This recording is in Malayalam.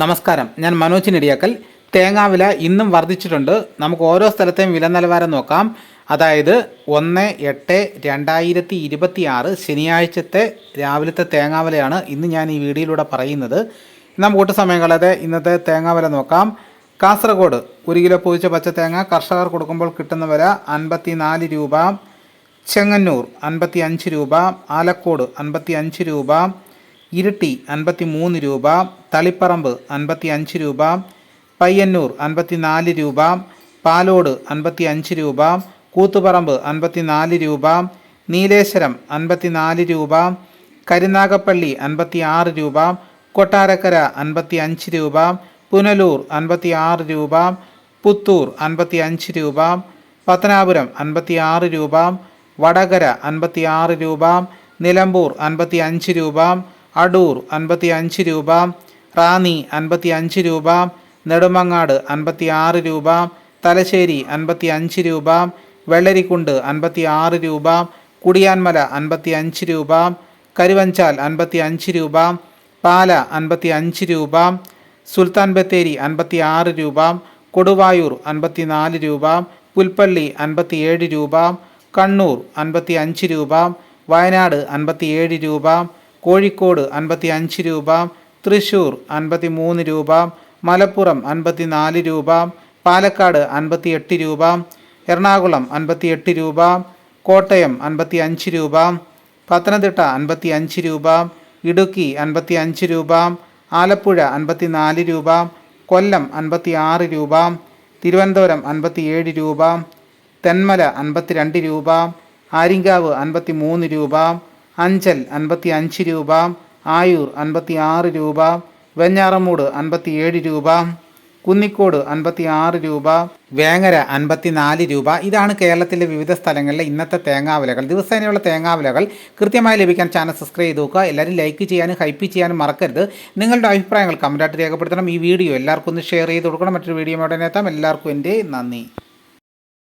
നമസ്കാരം, ഞാൻ മനോജ് നെടിയാക്കൽ. തേങ്ങാവില ഇന്നും വർദ്ധിച്ചിട്ടുണ്ട്. നമുക്ക് ഓരോ സ്ഥലത്തെയും വില നിലവാരം നോക്കാം. അതായത് 1/8/2026 ശനിയാഴ്ചത്തെ രാവിലത്തെ തേങ്ങാവിലയാണ് ഇന്ന് ഞാൻ ഈ വീഡിയോയിലൂടെ പറയുന്നത്. നമുക്ക് ഒട്ടും സമയം കളയാതെ ഇന്നത്തെ തേങ്ങാവില നോക്കാം. കാസർഗോഡ് 1 കിലോ പൊതിച്ച പച്ചത്തേങ്ങ കർഷകർ കൊടുക്കുമ്പോൾ കിട്ടുന്ന വില 54 രൂപ. ചെങ്ങന്നൂർ 55 രൂപ. ആലക്കോട് 55 രൂപ. ഇരിട്ടി 53 രൂപ. തളിപ്പറമ്പ് 55 രൂപ. പയ്യന്നൂർ 54 രൂപ. പാലോട് 55 രൂപ. കൂത്തുപറമ്പ് 54 രൂപ. നീലേശ്വരം 54 രൂപ. കരുനാഗപ്പള്ളി 56 രൂപ. കൊട്ടാരക്കര 55 രൂപ. പുനലൂർ 56 രൂപ. പുത്തൂർ 55 രൂപ. പത്തനാപുരം 56 രൂപ. വടകര 56 രൂപ. നിലമ്പൂർ 55 രൂപ. അടൂർ 55 രൂപ. റാന്നി 55 രൂപ. നെടുമങ്ങാട് 56 രൂപ. തലശ്ശേരി 55 രൂപ. വെള്ളരിക്കുണ്ട് 56 രൂപ. കുടിയാൻമല 55 രൂപ. കരുവഞ്ചാൽ 55 രൂപ. പാല 55 രൂപ. സുൽത്താൻ ബത്തേരി 56 രൂപ. കൊടുവായൂർ 54 രൂപ. പുൽപ്പള്ളി 57 രൂപ. കണ്ണൂർ 55 രൂപ. വയനാട് 57 രൂപ. കോഴിക്കോട് 55 രൂപ. തൃശ്ശൂർ 53 രൂപ. മലപ്പുറം 54 രൂപ. പാലക്കാട് 58 രൂപ. എറണാകുളം 58 രൂപ. കോട്ടയം 55 രൂപ. പത്തനംതിട്ട 55 രൂപ. ഇടുക്കി 55 രൂപ. ആലപ്പുഴ 54 രൂപ. കൊല്ലം 56 രൂപ. തിരുവനന്തപുരം 57 രൂപ. തെന്മല 52 രൂപ. ആര്യങ്കാവ് 53 രൂപ. അഞ്ചൽ 55 രൂപ. ആയൂർ 56 രൂപ. വെഞ്ഞാറമൂട് 57 രൂപ. കുന്നിക്കോട് 56 രൂപ. വേങ്ങര 54 രൂപ. ഇതാണ് കേരളത്തിലെ വിവിധ സ്ഥലങ്ങളിലെ ഇന്നത്തെ തേങ്ങാവിലകൾ. ദിവസേനയുള്ള തേങ്ങാവിലകൾ കൃത്യമായി ലഭിക്കാൻ ചാനൽ സബ്സ്ക്രൈബ് ചെയ്ത് നോക്കുക. എല്ലാവരും ലൈക്ക് ചെയ്യാനും ഹൈപ്പ് ചെയ്യാനും മറക്കരുത്. നിങ്ങളുടെ അഭിപ്രായങ്ങൾ കമൻറ്റായിട്ട് രേഖപ്പെടുത്തണം. ഈ വീഡിയോ എല്ലാവർക്കും ഒന്ന് ഷെയർ ചെയ്ത് കൊടുക്കണം. മറ്റൊരു വീഡിയോ ഉടനെ എത്താം. എല്ലാവർക്കും എൻ്റെ നന്ദി.